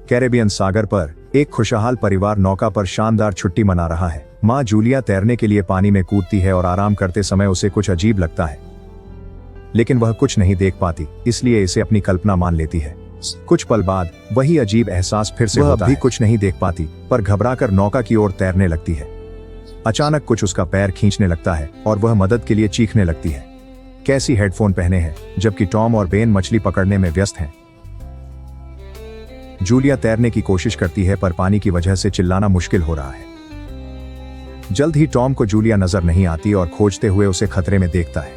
Caribbean सागर पर एक खुशहाल परिवार नौका पर शानदार छुट्टी मना रहा है। माँ जूलिया तैरने के लिए पानी में कूदती है और आराम करते समय उसे कुछ अजीब लगता है, लेकिन वह कुछ नहीं देख पाती, इसलिए इसे अपनी कल्पना मान लेती है। कुछ पल बाद वही अजीब एहसास फिर से होता है। वह भी कुछ नहीं देख पाती, पर घबराकर नौका की ओर तैरने लगती है। अचानक कुछ उसका पैर खींचने लगता है और वह मदद के लिए चीखने लगती है। कैसी हेडफोन पहने हैं, जबकि टॉम और बेन मछली पकड़ने में व्यस्त हैं। जूलिया तैरने की कोशिश करती है, पर पानी की वजह से चिल्लाना मुश्किल हो रहा है। जल्द ही टॉम को जूलिया नजर नहीं आती और खोजते हुए उसे खतरे में देखता है।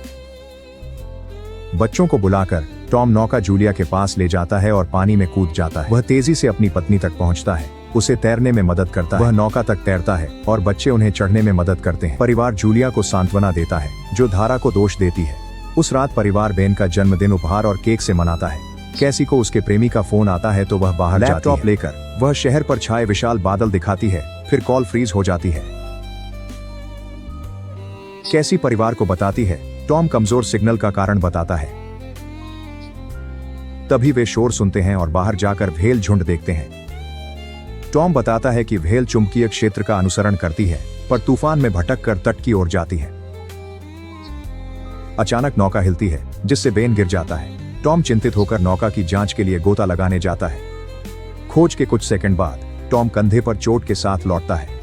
बच्चों को बुलाकर टॉम नौका जूलिया के पास ले जाता है और पानी में कूद जाता है। वह तेजी से अपनी पत्नी तक पहुंचता है, उसे तैरने में मदद करता है। वह नौका तक तैरता है और बच्चे उन्हें चढ़ने में मदद करते हैं। परिवार जूलिया को सांत्वना देता है, जो धारा को दोष देती है। उस रात परिवार बेन का जन्मदिन उपहार और केक से मनाता है। कैसी को उसके प्रेमी का फोन आता है तो वह बाहर लैपटॉप लेकर वह शहर पर छाए विशाल बादल दिखाती है। फिर कॉल फ्रीज हो जाती है। कैसी परिवार को बताती है। टॉम कमजोर सिग्नल का कारण बताता है। तभी वे शोर सुनते हैं और बाहर जाकर व्हेल झुंड देखते हैं। टॉम बताता है कि व्हेल चुंबकीय क्षेत्र का अनुसरण करती है, पर तूफान में भटक कर तट की ओर जाती है। अचानक नौका हिलती है, जिससे बेन गिर जाता है। टॉम चिंतित होकर नौका की जांच के लिए गोता लगाने जाता है। खोज के कुछ सेकंड बाद टॉम कंधे पर चोट के साथ लौटता है।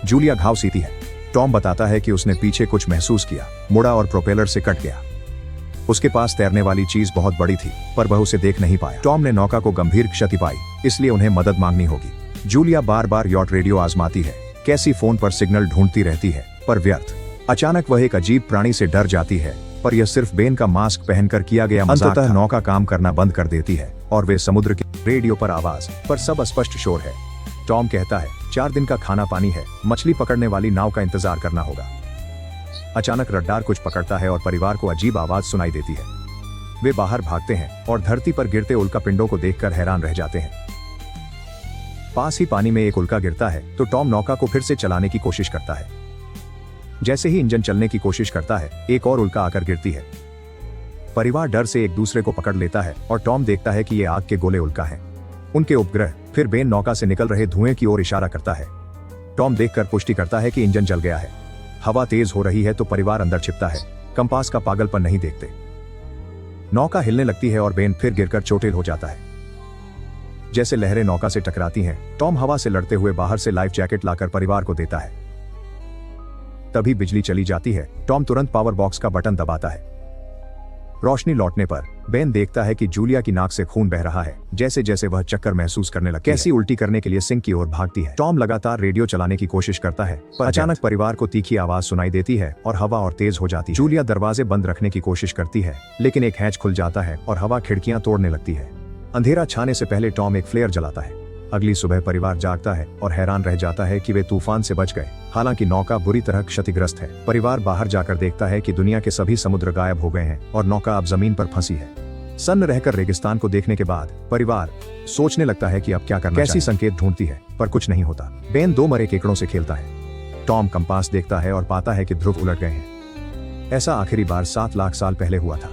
जूलिया घाव सीती है। टॉम बताता है कि उसने पीछे कुछ महसूस किया, मुड़ा और प्रोपेलर से कट गया। उसके पास तैरने वाली चीज बहुत बड़ी थी, पर वह उसे देख नहीं पाया। टॉम ने नौका को गंभीर क्षति पाई, इसलिए उन्हें मदद मांगनी होगी। जूलिया बार बार यॉट रेडियो आजमाती है। कैसी फोन पर सिग्नल ढूंढती रहती है, पर व्यर्थ। अचानक वह एक अजीब प्राणी से डर जाती है, पर यह सिर्फ बेन का मास्क पहनकर किया गया मजाक था। अंततः नौका काम करना बंद कर देती है और वे समुद्र के रेडियो पर आवाज पर सब अस्पष्ट शोर है। टॉम कहता है 4 दिन का खाना पानी है, मछली पकड़ने वाली नाव का इंतजार करना होगा। अचानक रडार कुछ पकड़ता है और परिवार को अजीब आवाज सुनाई देती है। वे बाहर भागते हैं और धरती पर गिरते उल्कापिंडों को देखकर हैरान रह जाते हैं। पास ही पानी में एक उल्का गिरता है तो टॉम नौका को फिर से चलाने की कोशिश करता है। जैसे ही इंजन चलने की कोशिश करता है, एक और उल्का आकर गिरती है। परिवार डर से एक दूसरे को पकड़ लेता है और टॉम देखता है कि ये आग के गोले उल्का हैं, उनके उपग्रह। फिर बेन नौका से निकल रहे धुएं की ओर इशारा करता है। टॉम देखकर पुष्टि करता है कि इंजन जल गया है। हवा तेज हो रही है तो परिवार अंदर छिपता है। कंपास का पागलपन नहीं देखते। नौका हिलने लगती है और बेन फिर गिरकर चोटिल हो जाता है। जैसे लहरें नौका से टकराती हैं, टॉम हवा से लड़ते हुए बाहर से लाइफ जैकेट लाकर परिवार को देता है। तभी बिजली चली जाती है। टॉम तुरंत पावर बॉक्स का बटन दबाता है। रोशनी लौटने पर बेन देखता है कि जूलिया की नाक से खून बह रहा है। जैसे जैसे वह चक्कर महसूस करने लगती है। कैसी उल्टी करने के लिए सिंक की ओर भागती है। टॉम लगातार रेडियो चलाने की कोशिश करता है, पर अचानक परिवार को तीखी आवाज सुनाई देती है और हवा और तेज हो जाती है। जूलिया दरवाजे बंद रखने की कोशिश करती है, लेकिन एक हैच खुल जाता है और हवा खिड़कियां तोड़ने लगती है। अंधेरा छाने से पहले टॉम एक फ्लेयर जलाता है। अगली सुबह परिवार जागता है और हैरान रह जाता है कि वे तूफान से बच गए। हालांकि नौका बुरी तरह क्षतिग्रस्त है। परिवार बाहर जाकर देखता है कि दुनिया के सभी समुद्र गायब हो गए हैं और नौका अब जमीन पर फंसी है। सन्न रहकर रेगिस्तान को देखने के बाद परिवार सोचने लगता है कि अब क्या करना। कैसी संकेत ढूंढती है, पर कुछ नहीं होता। बेन 2 मरे केकड़ों से खेलता है। टॉम कंपास देखता है और पाता है कि ध्रुव उलट गए हैं। ऐसा आखिरी बार 7 लाख साल पहले हुआ था।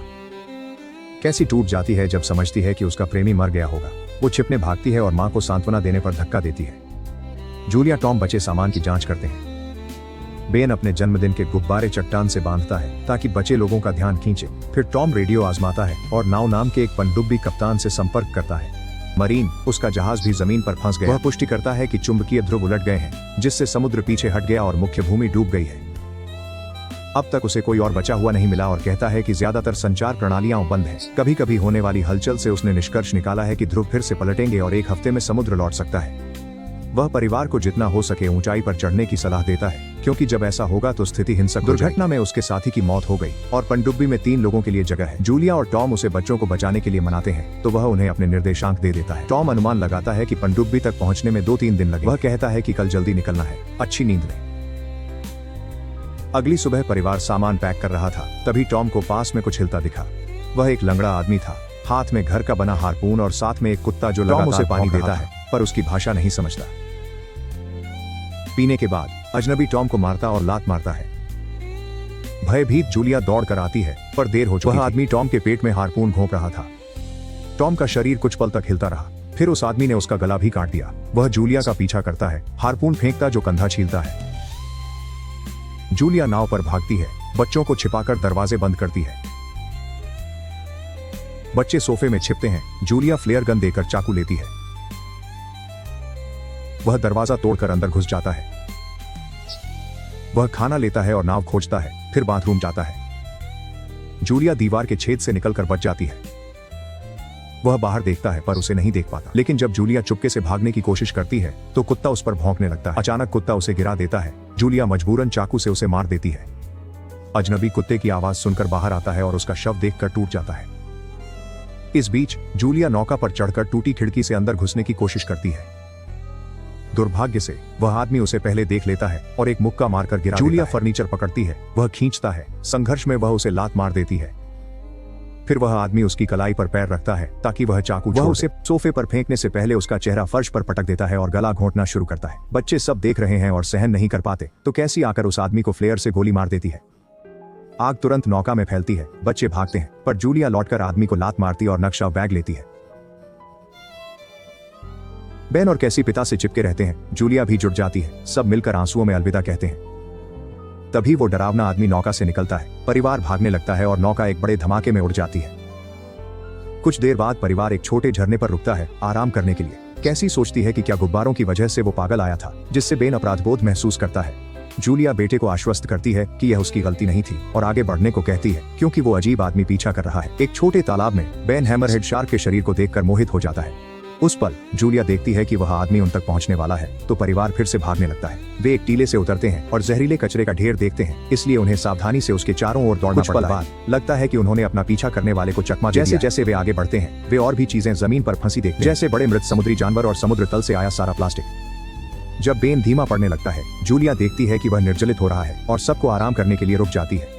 कैसी टूट जाती है जब समझती है कि उसका प्रेमी मर गया होगा। वो छिपने भागती है और मां को सांत्वना देने पर धक्का देती है। जूलिया टॉम बचे सामान की जांच करते हैं। बेन अपने जन्मदिन के गुब्बारे चट्टान से बांधता है ताकि बचे लोगों का ध्यान खींचे। फिर टॉम रेडियो आजमाता है और नाव नाम के एक पनडुब्बी कप्तान से संपर्क करता है। मरीन उसका जहाज भी जमीन पर फंस गया। वह पुष्टि करता है कि चुंबकीय ध्रुव उलट गए हैं, जिससे समुद्र पीछे हट गया और मुख्य भूमि डूब गई है। अब तक उसे कोई और बचा हुआ नहीं मिला और कहता है कि ज्यादातर संचार प्रणालियां बंद हैं। कभी कभी होने वाली हलचल से उसने निष्कर्ष निकाला है कि ध्रुव फिर से पलटेंगे और एक हफ्ते में समुद्र लौट सकता है। वह परिवार को जितना हो सके ऊंचाई पर चढ़ने की सलाह देता है, क्योंकि जब ऐसा होगा तो स्थिति हिंसक। दुर्घटना में उसके साथी की मौत हो गई और पनडुब्बी में 3 लोगों के लिए जगह है। जूलिया और टॉम उसे बच्चों को बचाने के लिए मनाते हैं, तो वह उन्हें अपने निर्देशांक दे देता है। टॉम अनुमान लगाता है कि पनडुब्बी तक पहुंचने में 2-3 दिन लगे। वह कहता है कि कल जल्दी निकलना है। अच्छी नींद लें। अगली सुबह परिवार सामान पैक कर रहा था, तभी टॉम को पास में कुछ हिलता दिखा। वह एक लंगड़ा आदमी था, हाथ में घर का बना हारपून और साथ में एक कुत्ता जो लगातार उसे पानी देता है, पर उसकी भाषा नहीं समझता। पीने के बाद अजनबी टॉम को मारता और लात मारता है। भयभीत जूलिया दौड़ कर आती है, पर देर हो चुकी। वह आदमी टॉम के पेट में हारपून घोंप रहा था। टॉम का शरीर कुछ पल तक हिलता रहा, फिर उस आदमी ने उसका गला भी काट दिया। वह जूलिया का पीछा करता है, हार्पून फेंकता जो कंधा छीलता है। जूलिया नाव पर भागती है, बच्चों को छिपाकर दरवाजे बंद करती है। बच्चे सोफे में छिपते हैं। जूलिया फ्लेयर गन देकर चाकू लेती है। वह दरवाजा तोड़कर अंदर घुस जाता है। वह खाना लेता है और नाव खोजता है, फिर बाथरूम जाता है। जूलिया दीवार के छेद से निकलकर बच जाती है। वह बाहर देखता है पर उसे नहीं देख पाता। लेकिन जब जूलिया चुपके से भागने की कोशिश करती है तो कुत्ता उस पर भौंकने लगता है। अचानक कुत्ता उसे गिरा देता है। जूलिया मजबूरन चाकू से उसे मार देती है। अजनबी कुत्ते की आवाज सुनकर बाहर आता है और उसका शव देखकर टूट जाता है। इस बीच जूलिया नौका पर चढ़कर टूटी खिड़की से अंदर घुसने की कोशिश करती है। दुर्भाग्य से वह आदमी उसे पहले देख लेता है और एक मुक्का मारकर गिरा देता है। जूलिया फर्नीचर पकड़ती है, वह खींचता है। संघर्ष में वह उसे लात मार देती है। फिर वह आदमी उसकी कलाई पर पैर रखता है ताकि वह चाकू वह उसे सोफे पर फेंकने से पहले उसका चेहरा फर्श पर पटक देता है और गला घोंटना शुरू करता है। बच्चे सब देख रहे हैं और सहन नहीं कर पाते तो कैसी आकर उस आदमी को फ्लेयर से गोली मार देती है। आग तुरंत नौका में फैलती है। बच्चे भागते हैं पर जूलिया लौटकर आदमी को लात मारती और नक्शा बैग लेती है। बेन और कैसी पिता से चिपके रहते हैं। जूलिया भी जुट जाती है। सब मिलकर आंसुओं में अलविदा कहते हैं। तभी वो डरावना आदमी नौका से निकलता है। परिवार भागने लगता है और नौका एक बड़े धमाके में उड़ जाती है। कुछ देर बाद परिवार एक छोटे झरने पर रुकता है आराम करने के लिए। कैसी सोचती है कि क्या गुब्बारों की वजह से वो पागल आया था, जिससे बेन अपराधबोध महसूस करता है। जूलिया बेटे को आश्वस्त करती है कि यह उसकी गलती नहीं थी और आगे बढ़ने को कहती है क्योंकि वो अजीब आदमी पीछा कर रहा है। एक छोटे तालाब में बेन हैमरहेड शार्क के शरीर को देखकर मोहित हो जाता है। उस पल जूलिया देखती है कि वह आदमी उन तक पहुंचने वाला है तो परिवार फिर से भागने लगता है। वे एक टीले से उतरते हैं और जहरीले कचरे का ढेर देखते हैं, इसलिए उन्हें सावधानी से उसके चारों ओर दौड़ना पड़ता है। लगता है कि उन्होंने अपना पीछा करने वाले को चकमा दे दिया। जैसे जैसे वे आगे बढ़ते हैं वे और भी चीजें जमीन पर फंसी देखते हैं, जैसे बड़े मृत समुद्री जानवर और समुद्र तल से आया सारा प्लास्टिक। जब बेन धीमा पड़ने लगता है जूलिया देखती है कि वह निर्जलित हो रहा है और सबको आराम करने के लिए रुक जाती है।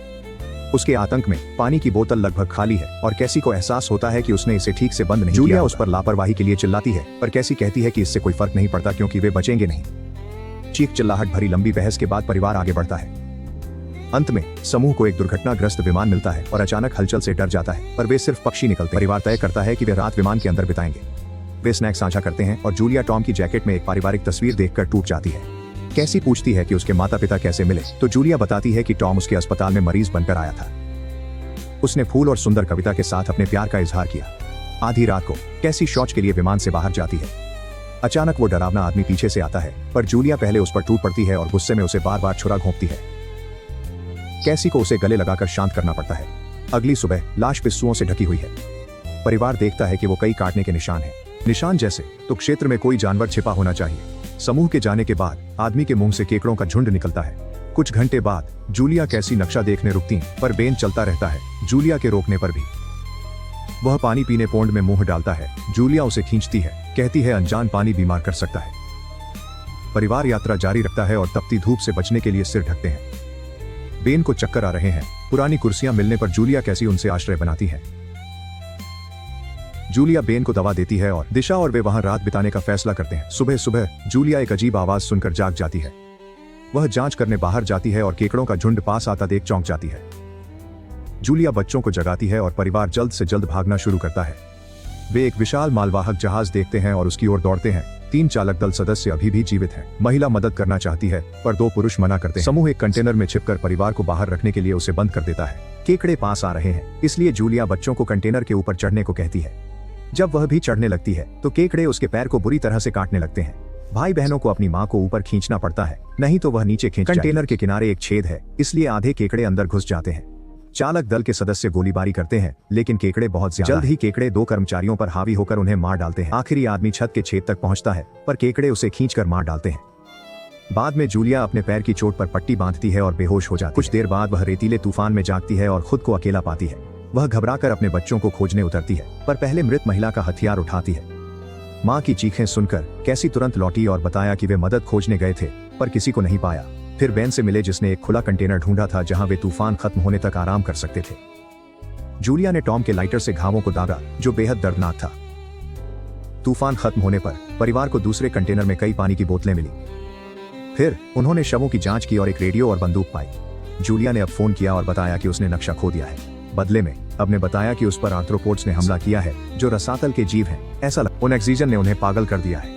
उसके आतंक में पानी की बोतल लगभग खाली है और कैसी को एहसास होता है कि उसने इसे ठीक से बंद नहीं किया। जूलिया उस पर लापरवाही के लिए चिल्लाती है पर कैसी कहती है कि इससे कोई फर्क नहीं पड़ता क्योंकि वे बचेंगे नहीं। चीख चिल्लाहट भरी लंबी बहस के बाद परिवार आगे बढ़ता है। अंत में समूह को एक दुर्घटनाग्रस्त विमान मिलता है और अचानक हलचल से डर जाता है, पर वे सिर्फ पक्षी निकलते। परिवार तय करता है कि वे रात विमान के अंदर बिताएंगे। वे स्नैक्स साझा करते हैं और जूलिया टॉम की जैकेट में एक पारिवारिक तस्वीर देखकर टूट जाती है। कैसी पूछती है कि उसके माता पिता कैसे मिले तो जूलिया बताती है कि टॉम उसके अस्पताल में मरीज बनकर आया था। उसने फूल और सुंदर कविता के साथ अपने प्यार का इजहार किया। आधी रात को कैसी शौच के लिए विमान से बाहर जाती है। अचानक वो डरावना आदमी पीछे से आता है पर जूलिया पहले उस पर टूट पड़ती है और गुस्से में उसे बार बार छुरा घोंपती है। कैसी को उसे गले लगाकर शांत करना पड़ता है। अगली सुबह लाश पिस्सुओं से ढकी हुई है। परिवार देखता है कि वो कई काटने के निशान हैं। निशान जैसे तो क्षेत्र में कोई जानवर छिपा होना चाहिए। समूह के जाने के बाद आदमी के मुंह से केकड़ों का झुंड निकलता है। कुछ घंटे बाद जूलिया कैसी नक्शा देखने रुकती पर बेन चलता रहता है, जूलिया के रोकने पर भी। वह पानी पीने पोंड में मुंह डालता है। जूलिया उसे खींचती है, कहती है अनजान पानी बीमार कर सकता है। परिवार यात्रा जारी रखता है और तपती धूप से बचने के लिए सिर ढकते हैं। बेन को चक्कर आ रहे हैं। पुरानी कुर्सियां मिलने पर जूलिया कैसी उनसे आश्रय बनाती है। जूलिया बेन को दवा देती है और दिशा और वे वहां रात बिताने का फैसला करते हैं। सुबह सुबह जूलिया एक अजीब आवाज सुनकर जाग जाती है। वह जांच करने बाहर जाती है और केकड़ों का झुंड पास आता देख चौंक जाती है। जूलिया बच्चों को जगाती है और परिवार जल्द से जल्द भागना शुरू करता है। वे एक विशाल मालवाहक जहाज देखते हैं और उसकी ओर दौड़ते हैं। 3 चालक दल सदस्य अभी भी जीवित हैं। महिला मदद करना चाहती है पर 2 पुरुष मना करते हैं। समूह एक कंटेनर में छिपकर परिवार को बाहर रखने के लिए उसे बंद कर देता है। केकड़े पास आ रहे हैं, इसलिए जूलिया बच्चों को कंटेनर के ऊपर चढ़ने को कहती है। जब वह भी चढ़ने लगती है तो केकड़े उसके पैर को बुरी तरह से काटने लगते हैं। भाई बहनों को अपनी मां को ऊपर खींचना पड़ता है, नहीं तो वह नीचे खींच जाएगी। कंटेनर के किनारे एक छेद है, इसलिए आधे केकड़े अंदर घुस जाते हैं। चालक दल के सदस्य गोलीबारी करते हैं लेकिन केकड़े बहुत ज्यादा। जल्द ही केकड़े 2 कर्मचारियों पर हावी होकर उन्हें मार डालते हैं। आखिरी आदमी छत के छेद तक पहुंचता है पर केकड़े उसे खींचकर मार डालते हैं। बाद में जूलिया अपने पैर की चोट पर पट्टी बांधती है और बेहोश हो जाती है। कुछ देर बाद वह रेतीले तूफान में जागती है और खुद को अकेला पाती है। वह घबराकर अपने बच्चों को खोजने उतरती है पर पहले मृत महिला का हथियार उठाती है। मां की चीखें सुनकर कैसी तुरंत लौटी और बताया कि वे मदद खोजने गए थे पर किसी को नहीं पाया। फिर बेन से मिले जिसने एक खुला कंटेनर ढूंढा था जहां वे तूफान खत्म होने तक आराम कर सकते थे। जूलिया ने टॉम के लाइटर से घावों को दागा जो बेहद दर्दनाक था। तूफान खत्म होने पर परिवार को दूसरे कंटेनर में कई पानी की बोतलें मिली। फिर उन्होंने शवों की जांच की और एक रेडियो और बंदूक पाई। जूलिया ने अब फोन किया और बताया कि उसने नक्शा खो दिया है। बदले में अब ने बताया कि उस पर आर्थ्रोपोड्स ने हमला किया है, जो रसातल के जीव हैं। ऐसा उन ऑक्सीजन ने उन्हें पागल कर दिया है।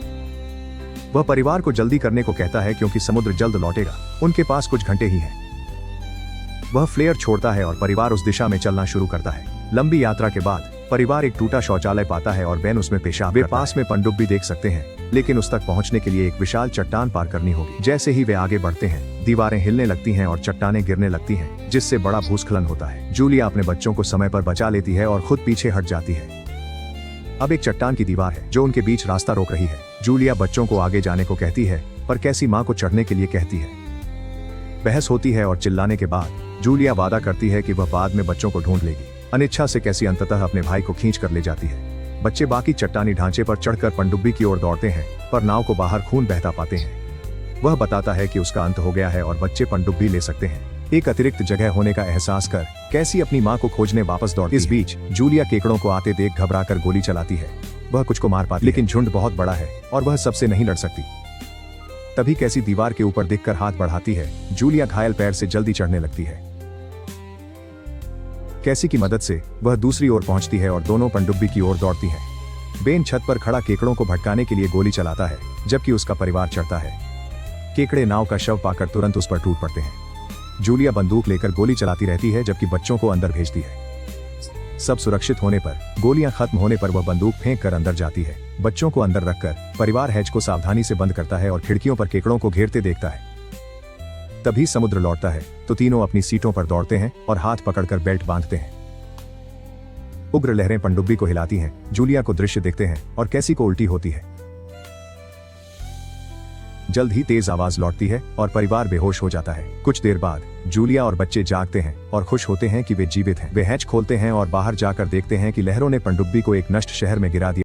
वह परिवार को जल्दी करने को कहता है क्योंकि समुद्र जल्द लौटेगा, उनके पास कुछ घंटे ही हैं। वह फ्लेयर छोड़ता है और परिवार उस दिशा में चलना शुरू करता है। लंबी यात्रा के बाद परिवार एक टूटा शौचालय पाता है और बेन उसमें पेशाब करता है। वे पास में पनडुब्बी देख सकते हैं, लेकिन उस तक पहुंचने के लिए एक विशाल चट्टान पार करनी होगी। जैसे ही वे आगे बढ़ते हैं, दीवारें हिलने लगती हैं और चट्टानें गिरने लगती हैं, जिससे बड़ा भूस्खलन होता है। जूलिया अपने बच्चों को समय पर बचा लेती है और खुद पीछे हट जाती है। अब एक चट्टान की दीवार है जो उनके बीच रास्ता रोक रही है। जूलिया बच्चों को आगे जाने को कहती है, पर कैसी माँ को चढ़ने के लिए कहती है। बहस होती है और चिल्लाने के बाद जूलिया वादा करती है कि वह बाद में बच्चों को ढूंढ लेगी। अनिच्छा से कैसी अंततः अपने भाई को खींच कर ले जाती है। बच्चे बाकी चट्टानी ढांचे पर चढ़कर पनडुब्बी की ओर दौड़ते हैं, पर नाव को बाहर खून बहता पाते हैं। वह बताता है कि उसका अंत हो गया है और बच्चे पनडुब्बी ले सकते हैं। एक अतिरिक्त जगह होने का एहसास कर कैसी अपनी माँ को खोजने वापस दौड़ती है। इस बीच जूलिया केकड़ों को आते देख घबराकर गोली चलाती है। वह कुछ को मार पाती, लेकिन झुंड बहुत बड़ा है और वह सबसे नहीं लड़ सकती। तभी कैसी दीवार के ऊपर दिखकर हाथ बढ़ाती है। जूलिया घायल पैर से जल्दी चढ़ने लगती है। कैसी की मदद से वह दूसरी ओर पहुंचती है और दोनों पनडुब्बी की ओर दौड़ती है। बेन छत पर खड़ा केकड़ों को भटकाने के लिए गोली चलाता है, जबकि उसका परिवार चढ़ता है। केकड़े नाव का शव पाकर तुरंत उस पर टूट पड़ते हैं। जूलिया बंदूक लेकर गोली चलाती रहती है, जबकि बच्चों को अंदर भेजती है। सब सुरक्षित होने पर, गोलियां खत्म होने पर वह बंदूक फेंक कर अंदर जाती है। बच्चों को अंदर रखकर परिवार हैच को सावधानी से बंद करता है और खिड़कियों पर केकड़ों को घेरते देखता है। तभी समुद्र लौटता है तो तीनों अपनी सीटों पर दौड़ते हैं और हाथ पकड़कर बेल्ट बांधते हैं। उग्र लहरें पनडुब्बी को हिलाती हैं। जूलिया को दृश्य देखते हैं और कैसी को उल्टी होती है। जल्द ही तेज आवाज लौटती है और परिवार बेहोश हो जाता है। कुछ देर बाद जूलिया और बच्चे जागते हैं और खुश होते हैं कि वे जीवित हैं। वे हैच खोलते हैं और बाहर जाकर देखते हैं कि लहरों ने पनडुब्बी को एक नष्ट शहर में गिरा दिया।